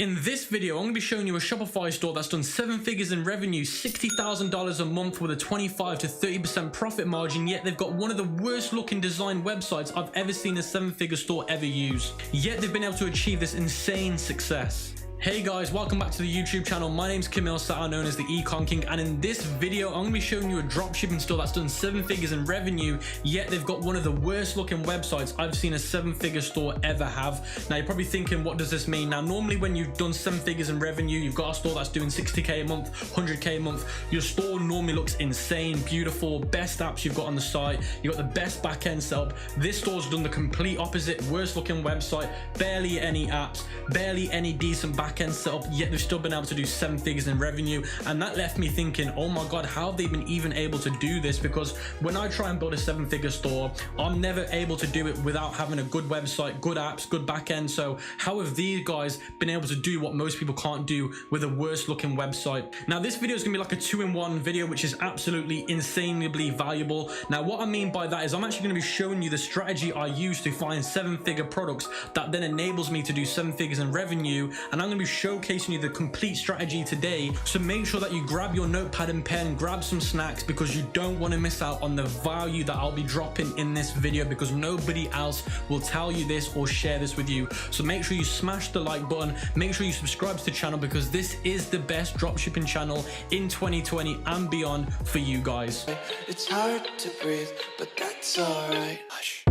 In this video, I'm going to be showing you a Shopify store that's done 7 figures in revenue, $60,000 a month with a 25 to 30% profit margin, yet they've got one of the worst looking design websites I've ever seen a 7-figure store ever use. Yet they've been able to achieve this insane success. Hey guys, welcome back to the YouTube channel. My name's Camille Satter, known as the Econ King, and in this video I'm going to be showing you a dropshipping store that's done 7 figures in revenue, yet they've got one of the worst looking websites I've seen a 7-figure store ever have. Now you're probably thinking, what does this mean? Now normally when you've done 7 figures in revenue, you've got a store that's doing 60k a month, 100k a month, your store normally looks insane, beautiful, best apps you've got on the site, you've got the best back-end setup. This store's done the complete opposite, worst looking website, barely any apps, barely any decent back-end setup, yet they've still been able to do 7 figures in revenue. And that left me thinking, oh my god, how have they been even able to do this? Because when I try and build a 7-figure store, I'm never able to do it without having a good website, good apps, good backend. So how have these guys been able to do what most people can't do with a worse looking website? Now this video is gonna be like a 2-in-1 video, which is absolutely insanely valuable. Now what I mean by that is I'm actually gonna be showing you the strategy I use to find 7-figure products that then enables me to do 7 figures in revenue, and I'm gonna be showcasing you the complete strategy today. So make sure that you grab your notepad and pen, grab some snacks, because you don't want to miss out on the value that I'll be dropping in this video, because nobody else will tell you this or share this with you. So make sure you smash the like button, make sure you subscribe to the channel, because this is the best dropshipping channel in 2020 and beyond for you guys. It's hard to breathe, but that's alright. Hush.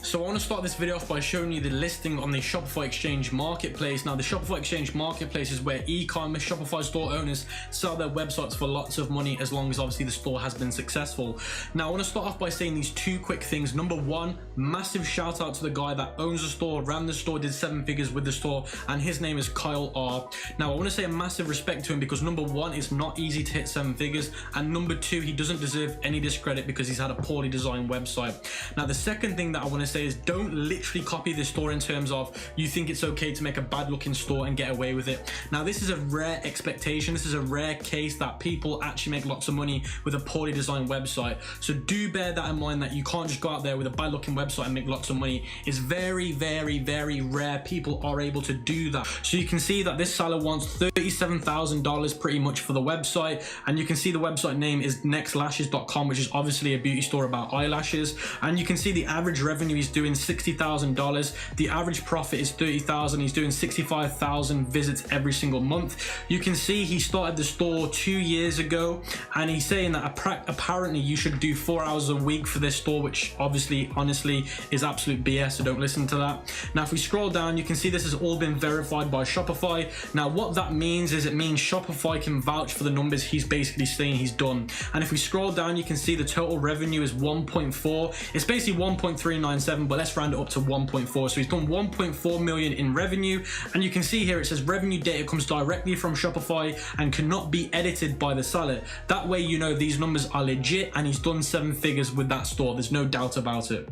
So I want to start this video off by showing you the listing on the Shopify Exchange Marketplace. Now the Shopify Exchange Marketplace is where e-commerce Shopify store owners sell their websites for lots of money, as long as obviously the store has been successful. Now I want to start off by saying these 2 quick things. Number 1, massive shout out to the guy that owns the store, ran the store, did 7 figures with the store, and his name is Kyle R. Now I want to say a massive respect to him, because number 1, it's not easy to hit 7 figures, and number 2, he doesn't deserve any discredit because he's had a poorly designed website. Now the second thing that I want to say is, don't literally copy this store in terms of you think it's okay to make a bad looking store and get away with it. Now this is a rare expectation, this is a rare case that people actually make lots of money with a poorly designed website. So do bear that in mind, that you can't just go out there with a bad looking website and make lots of money. It's very rare people are able to do that. So you can see that this seller wants $37,000 pretty much for the website, and you can see the website name is nextlashes.com, which is obviously a beauty store about eyelashes, and you can see the average revenue he's doing $60,000. The average profit is $30,000. He's doing 65,000 visits every single month. You can see he started the store 2 years ago, and he's saying that apparently you should do 4 hours a week for this store, which obviously, honestly, is absolute BS, so don't listen to that. Now if we scroll down, you can see this has all been verified by Shopify. Now what that means is, it means Shopify can vouch for the numbers he's basically saying he's done. And if we scroll down, you can see the total revenue is 1.4. It's basically 1.397, but let's round it up to 1.4. So he's done 1.4 million in revenue, and you can see here it says revenue data comes directly from Shopify and cannot be edited by the seller. That way you know these numbers are legit, and he's done 7 figures with that store. There's no doubt about it.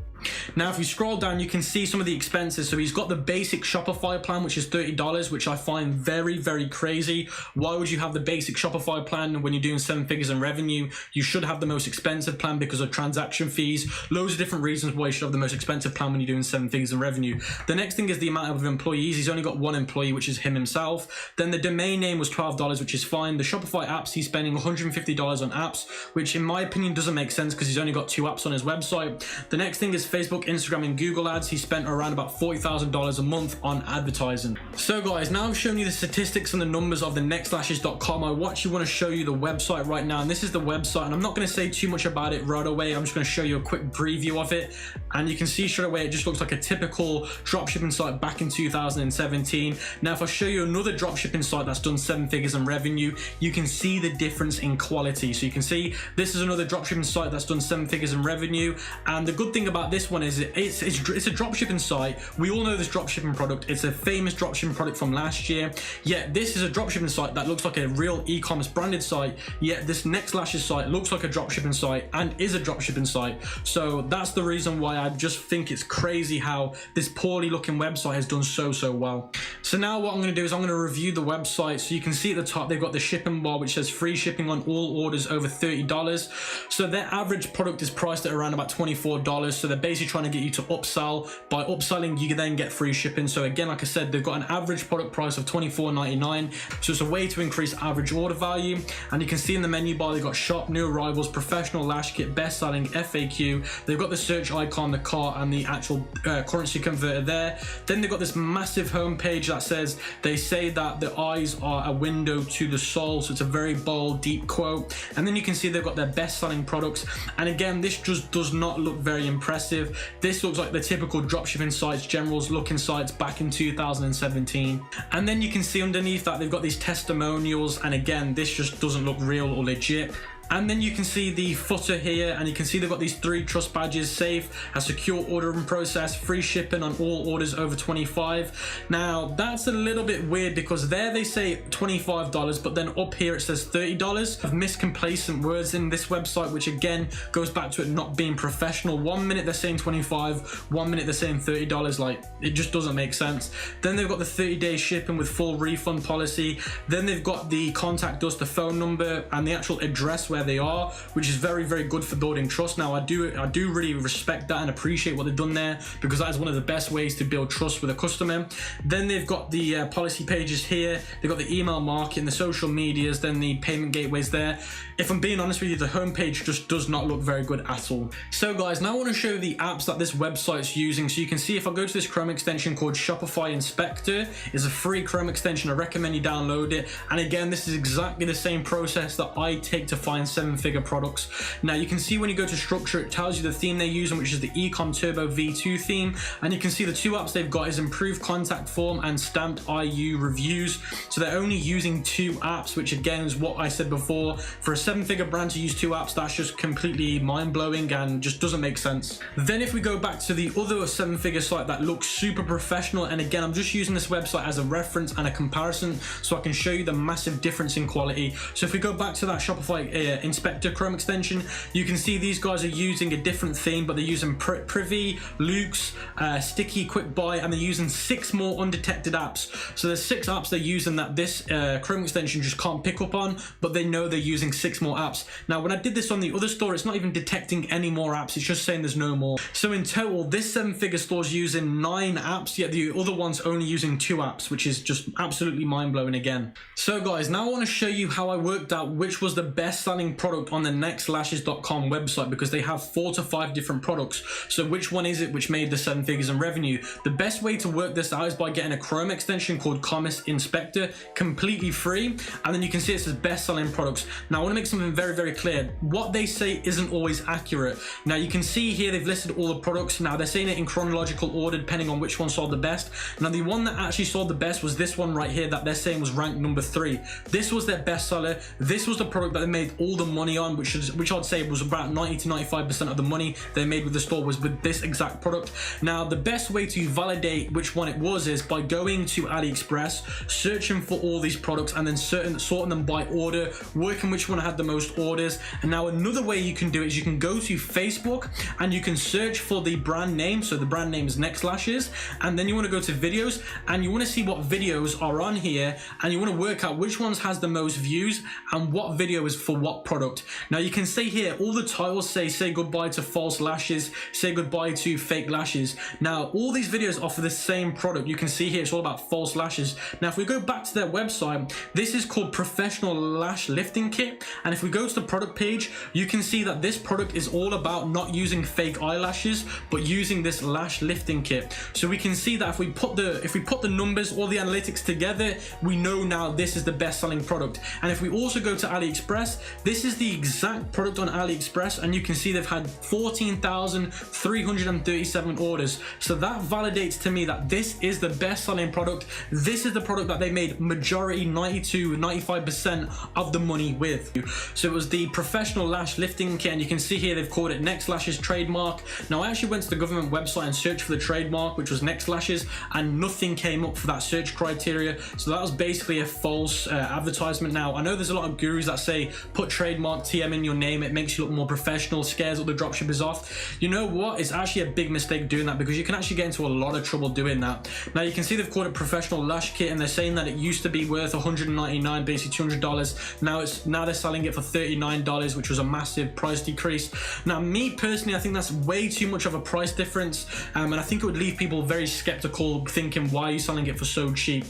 Now if you scroll down, you can see some of the expenses. So he's got the basic Shopify plan, which is $30, which I find very crazy. Why would you have the basic Shopify plan when you're doing 7 figures in revenue? You should have the most expensive plan because of transaction fees. Loads of different reasons why you should have the most expensive plan when you're doing 7 figures in revenue. The next thing is the amount of employees. He's only got 1 employee, which is himself. Then the domain name was $12, which is fine. The Shopify apps, he's spending $150 on apps, which in my opinion doesn't make sense because he's only got 2 apps on his website. The next thing is Facebook, Instagram, and Google ads. He spent around about $40,000 a month on advertising. So guys, now I've shown you the statistics and the numbers of the nextlashes.com. I actually want to show you the website right now, and this is the website, and I'm not going to say too much about it right away. I'm just going to show you a quick preview of it, and you can see straight away it just looks like a typical dropshipping site back in 2017. Now if I show you another dropshipping site that's done 7 figures in revenue, you can see the difference in quality. So you can see this is another dropshipping site that's done 7 figures in revenue, and the good thing about this one is it's a dropshipping site. We all know this dropshipping product. It's a famous dropshipping product from last year. Yet this is a dropshipping site that looks like a real e-commerce branded site. Yet this Next Lashes site looks like a dropshipping site and is a dropshipping site. So that's the reason why I just figured think it's crazy how this poorly looking website has done so well. So now what I'm going to do is I'm going to review the website. So you can see at the top they've got the shipping bar which says free shipping on all orders over $30. So their average product is priced at around about $24. So they're basically trying to get you to upsell. By upselling, you then get free shipping. So again, like I said, they've got an average product price of $24.99. So it's a way to increase average order value. And you can see in the menu bar they've got shop, new arrivals, professional lash kit, best selling, FAQ. They've got the search icon, the cart, and the actual currency converter there. Then they've got this massive homepage that says, they say that the eyes are a window to the soul. So it's a very bold, deep quote. And then you can see they've got their best selling products. And again, this just does not look very impressive. This looks like the typical dropshipping sites, generals looking sites back in 2017. And then you can see underneath that they've got these testimonials. And again, this just doesn't look real or legit. And then you can see the footer here, and you can see they've got these 3 trust badges: safe, a secure ordering process, free shipping on all orders over 25. Now that's a little bit weird because there they say $25, but then up here it says $30. I've miscomplacent words in this website, which again goes back to it not being professional. 1 minute they're saying 25, 1 minute they're saying $30. Like, it just doesn't make sense. Then they've got the 30-day shipping with full refund policy. Then they've got the contact us, the phone number, and the actual address where they are, which is very good for building trust. Now I do really respect that and appreciate what they've done there, because that is one of the best ways to build trust with a customer. Then they've got the policy pages here. They've got the email marketing, the social medias, then the payment gateways there. If I'm being honest with you, the homepage just does not look very good at all. So guys, now I want to show you the apps that this website's using. So you can see if I go to this Chrome extension called Shopify Inspector, it's a free Chrome extension. I recommend you download it. And again, this is exactly the same process that I take to find 7-figure products. Now you can see when you go to structure, it tells you the theme they're using, which is the Ecom Turbo V2 theme. And you can see the 2 apps they've got is improved contact form and stamped IU reviews. So they're only using 2 apps, which again is what I said before. For a 7-figure brand to use 2 apps, that's just completely mind-blowing and just doesn't make sense. Then if we go back to the other 7-figure site that looks super professional, and again, I'm just using this website as a reference and a comparison so I can show you the massive difference in quality. So if we go back to that Shopify Inspector Chrome extension, you can see these guys are using a different theme, but they're using Privy, Luke's, Sticky, Quick Buy, and they're using 6 more undetected apps. So there's 6 apps they're using that this Chrome extension just can't pick up on, but they know they're using 6 more apps. Now when I did this on the other store, it's not even detecting any more apps, it's just saying there's no more. So in total, this 7-figure store is using 9 apps, yet the other one's only using 2 apps, which is just absolutely mind-blowing again. So guys, now I want to show you how I worked out which was the best selling product on the nextlashes.com website, because they have 4 to 5 different products. So which one is it which made the 7 figures in revenue? The best way to work this out is by getting a Chrome extension called Commerce Inspector, completely free, and then you can see it says best selling products. Now I want to make something very clear. What they say isn't always accurate. Now you can see here they've listed all the products. Now they're saying it in chronological order depending on which one sold the best. Now the one that actually sold the best was this one right here that they're saying was ranked number 3. This was their best seller. This was the product that they made all the money on, which I'd say was about 90 to 95% of the money they made with the store was with this exact product. Now the best way to validate which one it was is by going to AliExpress, searching for all these products, and then sorting them by order, working which one had the most orders. And now another way you can do it is you can go to Facebook and you can search for the brand name. So the brand name is Next Lashes, and then you want to go to videos and you want to see what videos are on here, and you want to work out which ones has the most views and what video is for what product. Now you can see here all the titles say goodbye to false lashes, say goodbye to fake lashes. Now all these videos offer the same product. You can see here it's all about false lashes. Now if we go back to their website, this is called Professional Lash Lifting Kit, and if we go to the product page, you can see that this product is all about not using fake eyelashes but using this lash lifting kit. So we can see that if we put the numbers, all the analytics together, we know now this is the best selling product. And if we also go to AliExpress, this is the exact product on AliExpress, and you can see they've had 14,337 orders. So that validates to me that this is the best selling product. This is the product that they made majority 90 to 95% of the money with. So it was the Professional Lash Lifting Kit, and you can see here they've called it Next Lashes trademark. Now I actually went to the government website and searched for the trademark, which was Next Lashes, and nothing came up for that search criteria. So that was basically a false advertisement. Now I know there's a lot of gurus that say put trademark TM in your name. It makes you look more professional, scares all the dropshippers off. You know what? It's actually a big mistake doing that, because you can actually get into a lot of trouble doing that. Now you can see they've called it professional lash kit, and they're saying that it used to be worth $199, basically $200. Now they're selling it for $39, which was a massive price decrease. Now me personally, I think that's way too much of a price difference, and I think it would leave people very skeptical, thinking, why are you selling it for so cheap?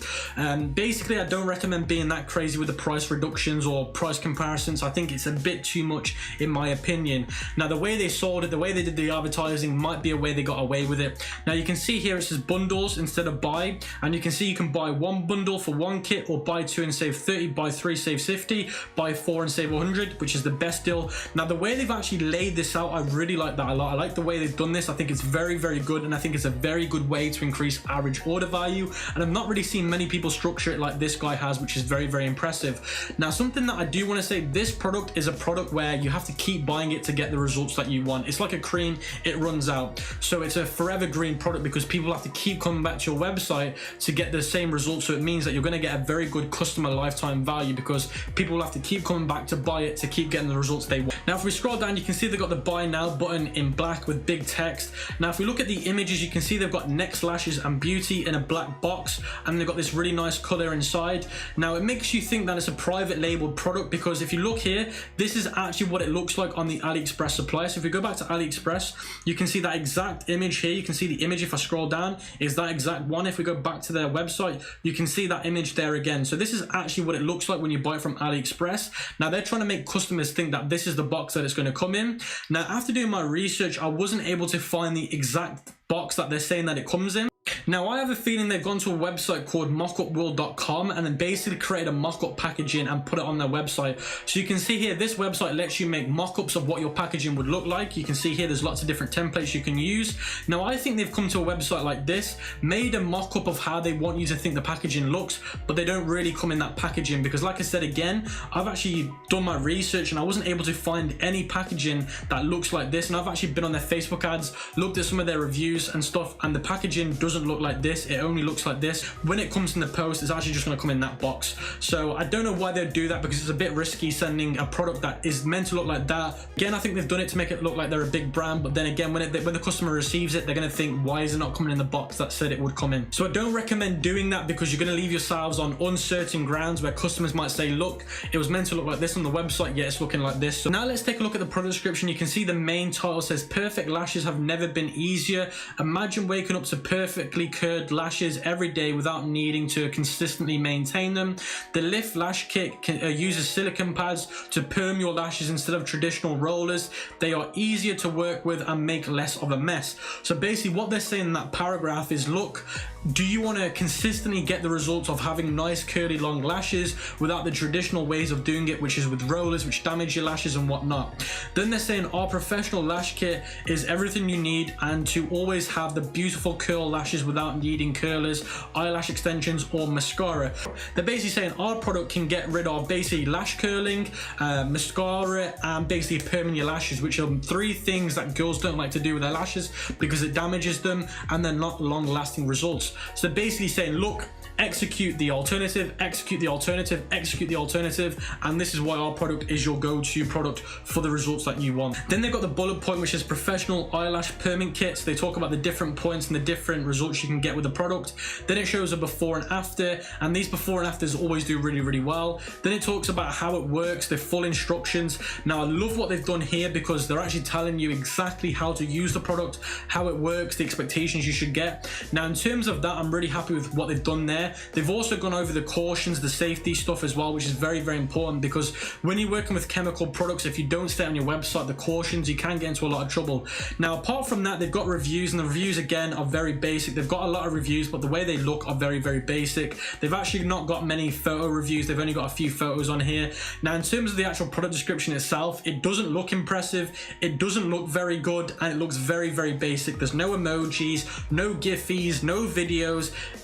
Basically, I don't recommend being that crazy with the price reductions or price comparisons. I think it's a bit too much in my opinion. Now the way they sold it, the way they did the advertising might be a way they got away with it. Now you can see here it says bundles instead of buy, and you can see you can buy one bundle for one kit, or buy two and save 30, buy three save 50, buy four and save 100, which is the best deal. Now the way they've actually laid this out, I really like that a lot. I like the way they've done this. I think it's very, very good, and I think it's a very good way to increase average order value, and I've not really seen many people structure it like this guy has, which is very, very impressive. Now something that I do want to say, this product is a product where you have to keep buying it to get the results that you want. It's like a cream, it runs out. So it's a forever green product, because people have to keep coming back to your website to get the same results. So it means that you're going to get a very good customer lifetime value, because people will have to keep coming back to buy it to keep getting the results they want. Now if we scroll down, you can see they've got the buy now button in black with big text. Now if we look at the images, you can see they've got Next Lashes and Beauty in a black box, and they've got this really nice color inside. Now it makes you think that it's a private labeled product, because if you look here, this is actually what it looks like on the AliExpress supply. So if we go back to AliExpress, you can see that exact image here. You can see the image, if I scroll down, is that exact one. If we go back to their website, you can see that image there again. So this is actually what it looks like when you buy it from AliExpress. Now they're trying to make customers think that this is the box that it's going to come in. Now after doing my research, I wasn't able to find the exact box that they're saying that it comes in. Now I have a feeling they've gone to a website called mockupworld.com and then basically created a mock-up packaging and put it on their website. So you can see here, this website lets you make mock-ups of what your packaging would look like. You can see here there's lots of different templates you can use. Now I think they've come to a website like this, made a mock-up of how they want you to think the packaging looks, but they don't really come in that packaging, because like I said again, I've actually done my research and I wasn't able to find any packaging that looks like this. And I've actually been on their Facebook ads, looked at some of their reviews and stuff, and the packaging doesn't look like this. It only looks like this. When it comes in the post, it's actually just going to come in that box. So I don't know why they'd do that, because it's a bit risky sending a product that is meant to look like that. Again, I think they've done it to make it look like they're a big brand, but then again, when the customer receives it, they're going to think, why is it not coming in the box that said it would come in? So I don't recommend doing that, because you're going to leave yourselves on uncertain grounds where customers might say, look, it was meant to look like this on the website, yet it's looking like this. So now let's take a look at the product description. You can see the main title says, perfect lashes have never been easier. Imagine waking up to perfectly curved lashes every day without needing to consistently maintain them. The Lift Lash Kit uses silicone pads to perm your lashes instead of traditional rollers. They are easier to work with and make less of a mess. So basically what they're saying in that paragraph is, look, do you want to consistently get the results of having nice curly long lashes without the traditional ways of doing it, which is with rollers, which damage your lashes and whatnot? Then they're saying our professional lash kit is everything you need, and to always have the beautiful curl lashes without needing curlers, eyelash extensions or mascara. They're basically saying our product can get rid of basically lash curling, mascara, and basically perming your lashes, which are three things that girls don't like to do with their lashes because it damages them and they're not long lasting results. So basically saying, look, execute the alternative, execute the alternative, execute the alternative, and this is why our product is your go-to product for the results that you want. Then they've got the bullet point, which is professional eyelash perming kits. They talk about the different points and the different results you can get with the product. Then it shows a before and after, and these before and afters always do really, really well. Then it talks about how it works, the full instructions. Now I love what they've done here, because they're actually telling you exactly how to use the product, how it works, the expectations you should get. Now in terms of that, I'm really happy with what they've done there. They've also gone over the cautions, the safety stuff as well, which is very, very important, because when you're working with chemical products, if you don't state on your website the cautions, you can get into a lot of trouble. Now apart from that, they've got reviews, and the reviews again are very basic. They've got a lot of reviews, but the way they look are very, very basic. They've actually not got many photo reviews. They've only got a few photos on here. Now in terms of the actual product description itself, it doesn't look impressive, it doesn't look very good, and it looks very, very basic. There's no emojis, no giffies, no videos.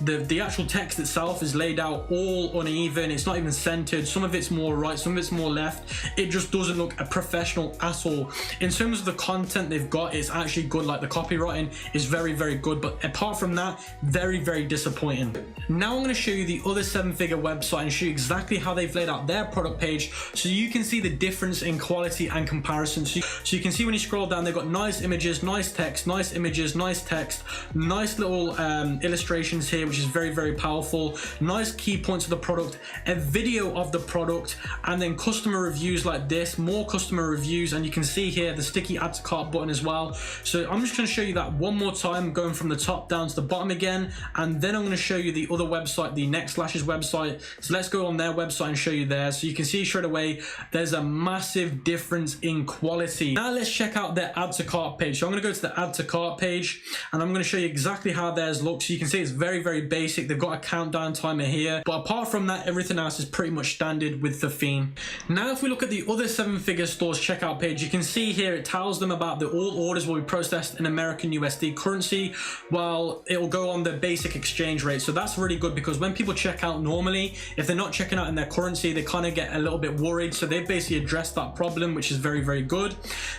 The actual text itself is laid out all uneven. It's not even centered. Some of it's more right, some of it's more left. It just doesn't look professional at all. In terms of the content they've got, it's actually good. Like the copywriting is very, very good, but apart from from that, very disappointing. Now I'm going to show you the other 7-figure website and show you exactly how they've laid out their product page so you can see the difference in quality and comparison. So you can see when you scroll down, they've got nice images, nice text, nice images, nice text, nice little illustrations here, which is very powerful, nice key points of the product, a video of the product, and then customer reviews like this, more customer reviews, and you can see here the sticky add to cart button as well. So I'm just going to show you that one more time, going from the top down to the bottom again, and then I'm going to show you the other website, the Next Lashes website. So let's go on their website and show you there. So you can see straight away there's a massive difference in quality. Now let's check out their add to cart page. So I'm going to go to the add to cart page and I'm going to show you exactly how theirs looks. So you can see it's very basic. They've got a countdown timer here, but apart from that, everything else is pretty much standard with the theme. Now if we look at the other 7-figure stores checkout page, you can see here it tells them about the all orders will be processed in American USD currency, while it will go on the basic exchange rate. So that's really good, because when people check out normally, if they're not checking out in their currency, they kind of get a little bit worried. So they've basically addressed that problem, which is very good.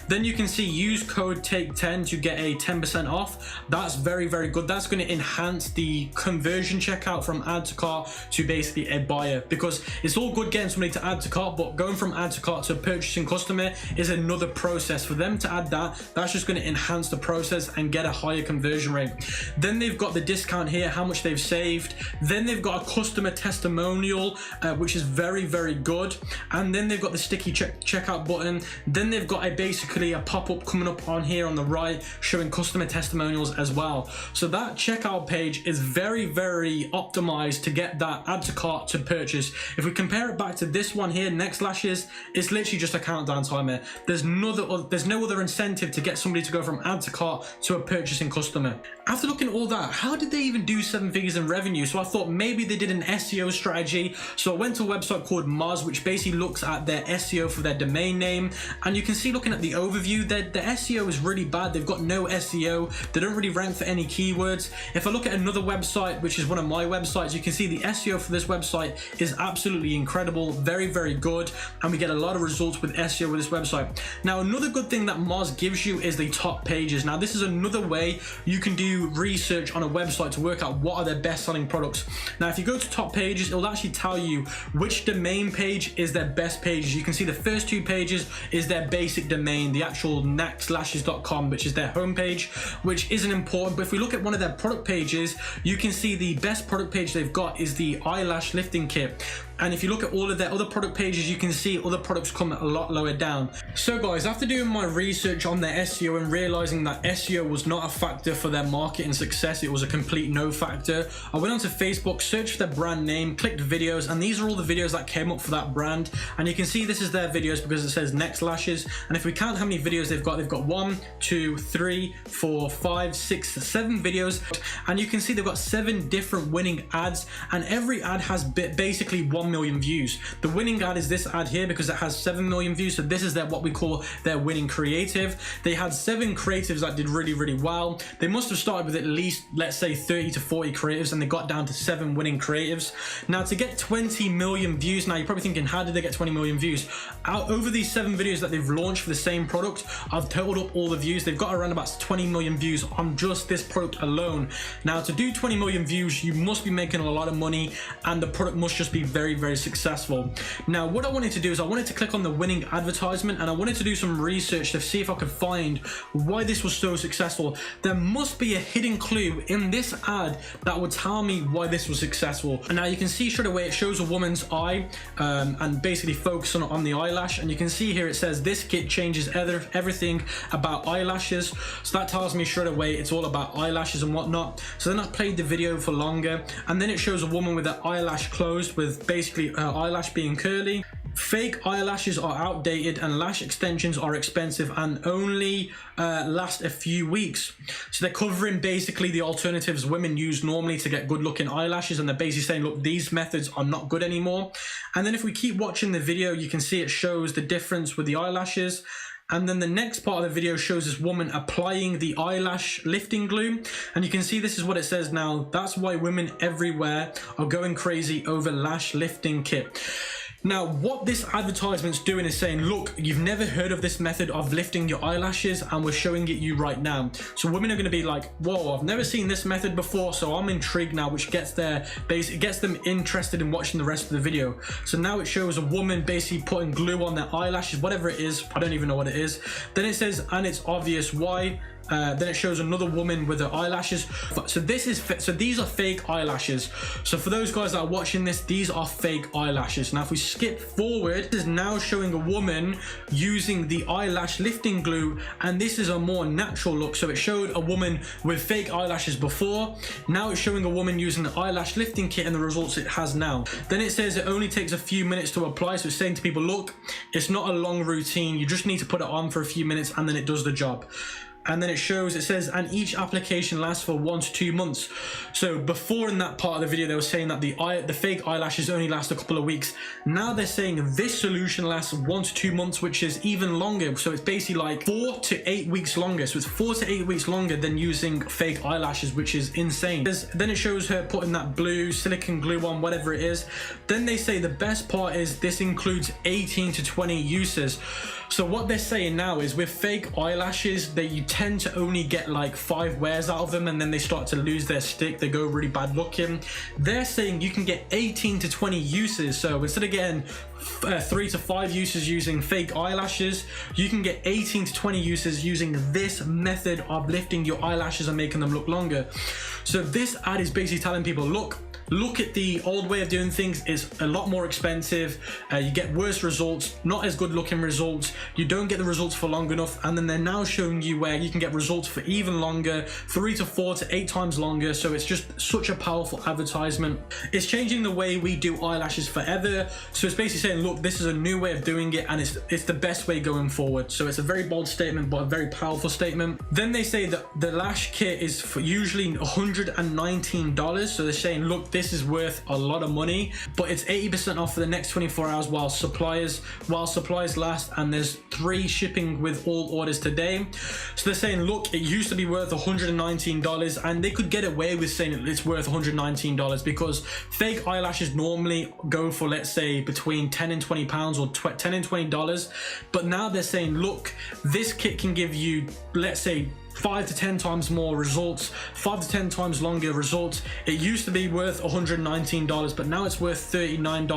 Then you can see use code take10 to get a 10% off. That's very good. That's going to enhance the conversion checkout from add to cart to basically a buyer, because it's all good getting somebody to add to cart, but going from add to cart to a purchasing customer is another process. For them to add that, that's just going to enhance the process and get a higher conversion rate. Then they've got the discount here, how much they've saved. Then they've got a customer testimonial, which is very good. And then they've got the sticky checkout button. Then they've got basically a pop-up coming up on here on the right showing customer testimonials as well. So that checkout page is very optimized to get that add to cart to purchase. If we compare it back to this one here, Next Lashes, it's literally just a countdown timer. There's no other incentive to get somebody to go from add to cart to a purchasing customer. After looking at all that, how did they even do 7 figures in revenue? So I thought maybe they did an SEO strategy. So I went to a website called Moz, which basically looks at their SEO for their domain name. And you can see, looking at the overview, the SEO is really bad. They've got no SEO. They don't really rank for any keywords. If I look at another website, which is one of my websites, you can see the SEO for this website is absolutely incredible, very good, and we get a lot of results with SEO with this website. Now another good thing that Moz gives you is the top pages. Now this is another way you can do research on a website to work out what are their best selling products. Now if you go to top pages, it'll actually tell you which domain page is their best pages. You can see the first 2 pages is their basic domain, the actual nextlashes.com, which is their homepage, which isn't important. But if we look at one of their product pages, you can see the best product page they've got is the eyelash lifting kit. And if you look at all of their other product pages, you can see other products come a lot lower down. So guys, after doing my research on their SEO and realizing that SEO was not a factor for their marketing success, it was a complete no factor, I went onto Facebook, searched for their brand name, clicked videos, and these are all the videos that came up for that brand. And you can see this is their videos because it says Next Lashes. And if we count how many videos they've got 1, 2, 3, 4, 5, 6, 7 videos. And you can see they've got 7 different winning ads, and every ad has basically 1 million views. The winning ad is this ad here because it has 7 million views. So this is what we call their winning creative. They had 7 creatives that did really well. They must have started with at least, let's say, 30 to 40 creatives, and they got down to 7 winning creatives. Now to get 20 million views, now you're probably thinking, how did they get 20 million views? Over these 7 videos that they've launched for the same product, I've totaled up all the views. They've got around about 20 million views on just this product alone. Now to do 20 million views, you must be making a lot of money, and the product must just be very successful. Now what I wanted to do is I wanted to click on the winning advertisement, and I wanted to do some research to see if I could find why this was so successful. There must be a hidden clue in this ad that would tell me why this was successful. And now you can see straight away it shows a woman's eye and basically focus on the eyelash, and you can see here it says this kit changes everything about eyelashes. So that tells me straight away it's all about eyelashes and whatnot. So then I played the video for longer, and then it shows a woman with her eyelash closed with basically her eyelash being curly. Fake eyelashes are outdated and lash extensions are expensive and only last a few weeks. So they're covering basically the alternatives women use normally to get good looking eyelashes, and they're basically saying, look, these methods are not good anymore. And then if we keep watching the video, you can see it shows the difference with the eyelashes. And then the next part of the video shows this woman applying the eyelash lifting glue, and you can see this is what it says now. That's why women everywhere are going crazy over lash lifting kit. Now, what this advertisement's doing is saying, look, you've never heard of this method of lifting your eyelashes, and we're showing it you right now. So women are going to be like, whoa, I've never seen this method before, so I'm intrigued now, which gets them interested in watching the rest of the video. So now it shows a woman basically putting glue on their eyelashes, whatever it is, I don't even know what it is. Then it says, and it's obvious why. Then it shows another woman with her eyelashes. So these are fake eyelashes. So for those guys that are watching this, these are fake eyelashes. Now if we skip forward, this is now showing a woman using the eyelash lifting glue, and this is a more natural look. So it showed a woman with fake eyelashes before, now it's showing a woman using the eyelash lifting kit and the results it has now. Then it says it only takes a few minutes to apply, so it's saying to people, look, it's not a long routine, you just need to put it on for a few minutes and then it does the job. And then it says, and each application lasts for 1 to 2 months. So before, in that part of the video, they were saying that the fake eyelashes only last a couple of weeks. Now they're saying this solution lasts 1 to 2 months, which is even longer. So it's basically like 4 to 8 weeks longer. So it's 4 to 8 weeks longer than using fake eyelashes, which is insane. Then it shows her putting that blue silicone glue on, whatever it is. Then they say the best part is this includes 18 to 20 uses. So what they're saying now is with fake eyelashes, that you tend to only get like 5 wears out of them, and then they start to lose their stick, they go really bad looking. They're saying you can get 18 to 20 uses. So instead of getting 3 to 5 uses using fake eyelashes, you can get 18 to 20 uses using this method of lifting your eyelashes and making them look longer. So this ad is basically telling people, look at the old way of doing things, it's a lot more expensive, you get worse results, not as good looking results, you don't get the results for long enough, and then they're now showing you where you can get results for even longer, 3 to 4 to 8 times longer. So it's just such a powerful advertisement. It's changing the way we do eyelashes forever. So it's basically saying, look, this is a new way of doing it, and it's the best way going forward. So it's a very bold statement, but a very powerful statement. Then they say that the lash kit is for usually $119. So they're saying, look, this is worth a lot of money, but it's 80% off for the next 24 hours while supplies last, and there's 3 shipping with all orders today. So they're saying, look, it used to be worth $119, and they could get away with saying it's worth $119 because fake eyelashes normally go for, let's say, between 10 and 20 pounds or 10 and $20. But now they're saying, look, this kit can give you, let's say, 5 to 10 times more results, 5 to 10 times longer results. It used to be worth $119, but now it's worth $39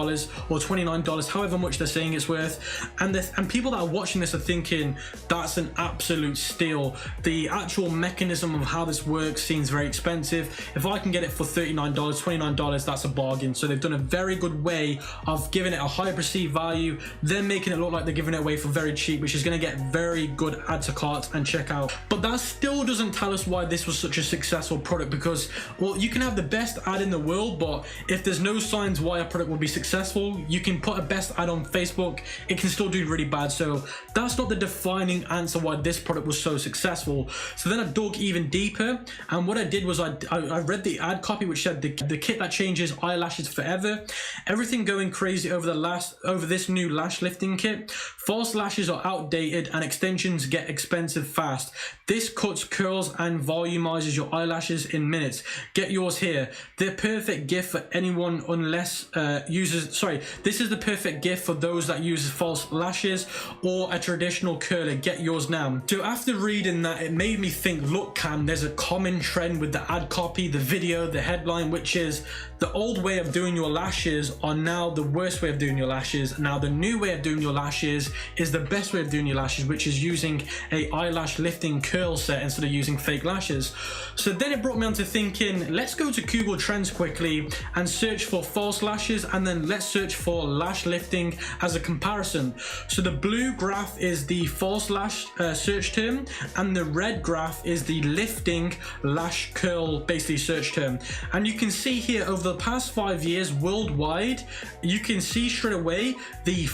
or $29, however much they're saying it's worth. And people that are watching this are thinking that's an absolute steal. The actual mechanism of how this works seems very expensive. If I can get it for $39, $29, that's a bargain. So they've done a very good way of giving it a high perceived value, then making it look like they're giving it away for very cheap, which is going to get very good add to cart and checkout. But that's still doesn't tell us why this was such a successful product, because, well, you can have the best ad in the world, but if there's no signs why a product will be successful, you can put a best ad on Facebook, it can still do really bad. So that's not the defining answer why this product was so successful. So then I dug even deeper, and what I did was I read the ad copy, which said the kit that changes eyelashes forever, everything going crazy over this new lash lifting kit. False lashes are outdated and extensions get expensive fast. This cuts, curls and volumizes your eyelashes in minutes. Get yours here. The perfect gift for anyone unless this is the perfect gift for those that use false lashes or a traditional curler. Get yours now. So after reading that, it made me think, look, Cam, there's a common trend with the ad copy, the video, the headline, which is the old way of doing your lashes are now the worst way of doing your lashes. Now the new way of doing your lashes is the best way of doing your lashes, which is using a eyelash lifting curl set instead of using fake lashes. So then it brought me on to thinking, let's go to Google Trends quickly and search for false lashes, and then let's search for lash lifting as a comparison. So the blue graph is the false lash search term, and the red graph is the lifting lash curl basically search term. And you can see here over the past 5 years worldwide, you can see straight away the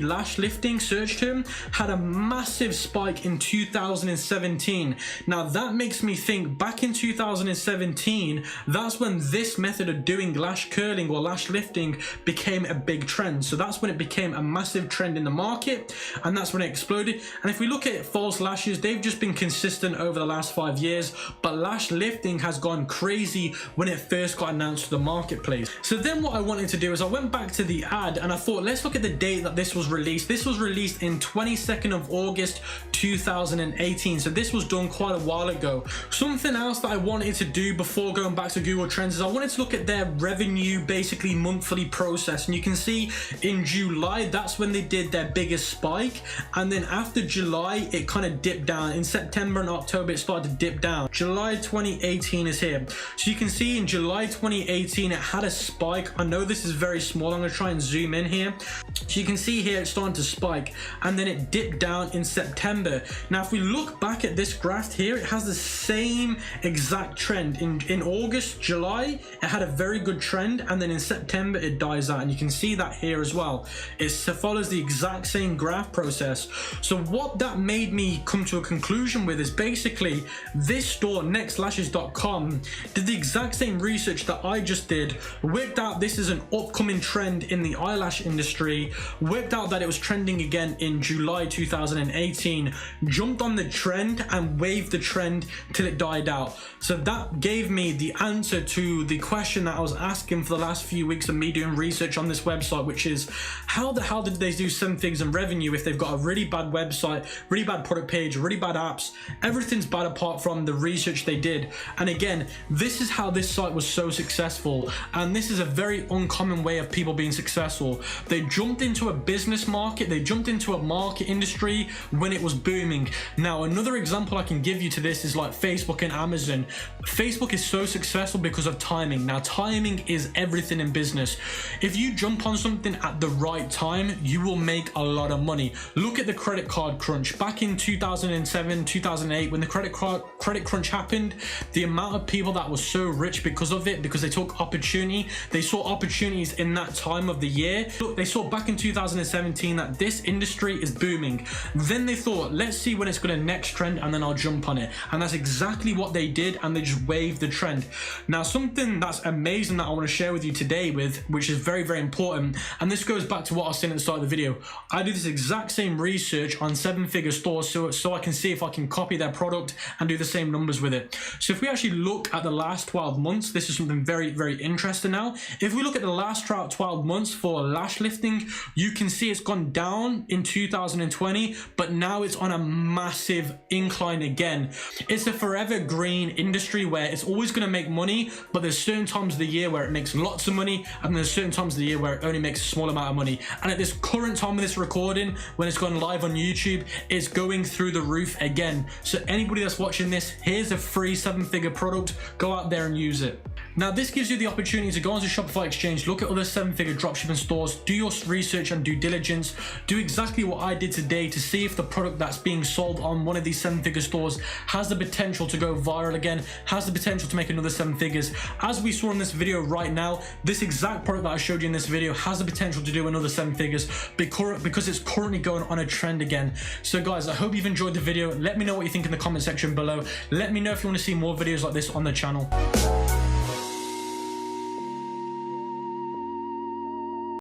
lash lifting search term had a massive spike in 2017 2017. Now that makes me think back in 2017, that's when this method of doing lash curling or lash lifting became a big trend. So that's when it became a massive trend in the market, and that's when it exploded. And if we look at false lashes, they've just been consistent over the last 5 years, but lash lifting has gone crazy when it first got announced to the marketplace. So then what I wanted to do is I went back to the ad and I thought, let's look at the date that this was released. This was released in 22nd of August 2018. So this was done quite a while ago. Something else that I wanted to do before going back to Google Trends is I wanted to look at their revenue, basically monthly process. And you can see in July, that's when they did their biggest spike. And then after July, it kind of dipped down. In September and October, it started to dip down. July 2018 is here. So you can see in July 2018, it had a spike. I know this is very small. I'm going to try and zoom in here. So you can see here, it's starting to spike. And then it dipped down in September. Now, if we look back at this graph here, it has the same exact trend. In August, July, it had a very good trend. And then in September, it dies out. And you can see that here as well. It follows the exact same graph process. So what that made me come to a conclusion with is basically this store, nextlashes.com, did the exact same research that I just did, worked out this is an upcoming trend in the eyelash industry, worked out that it was trending again in July 2018, jumped on the trend and waved the trend till it died out. So that gave me the answer to the question that I was asking for the last few weeks of me doing research on this website, which is how the hell did they do 7 figures in revenue if they've got a really bad website, really bad product page, really bad apps, everything's bad apart from the research they did. And again, this is how this site was so successful, and this is a very uncommon way of people being successful. They jumped into a business market, they jumped into a market industry when it was booming. Now, another example I can give you to this is like Facebook and Amazon. Facebook is so successful because of timing. Now, timing is everything in business. If you jump on something at the right time, you will make a lot of money. Look at the credit card crunch back in 2007, 2008, when the credit crunch happened. The amount of people that were so rich because of it, because they took opportunity, they saw opportunities in that time of the year. Look, they saw back in 2017 that this industry is booming. Then they thought, let's see when it's going to next trend and then I'll jump on it. And that's exactly what they did, and they just waved the trend. Now, something that's amazing that I want to share with you today which is very, very important, and this goes back to what I was saying at the start of the video. I do this exact same research on 7-figure stores so I can see if I can copy their product and do the same numbers with it. So if we actually look at the last 12 months, this is something very, very interesting now. If we look at the last 12 months for lash lifting, you can see it's gone down in 2020, but now it's on a massive incline again. It's a forever green industry where it's always going to make money, but there's certain times of the year where it makes lots of money, and there's certain times of the year where it only makes a small amount of money. And at this current time of this recording, when it's gone live on YouTube, it's going through the roof again. So anybody that's watching this, here's a free 7-figure product. Go out there and use it. Now, this gives you the opportunity to go onto Shopify Exchange, look at other 7-figure dropshipping stores, do your research and due diligence, do exactly what I did today to see if the product that's being sold on one of these 7-figure stores has the potential to go viral again, has the potential to make another 7 figures. As we saw in this video right now, this exact product that I showed you in this video has the potential to do another 7 figures because it's currently going on a trend again. So guys, I hope you've enjoyed the video. Let me know what you think in the comment section below. Let me know if you want to see more videos like this on the channel.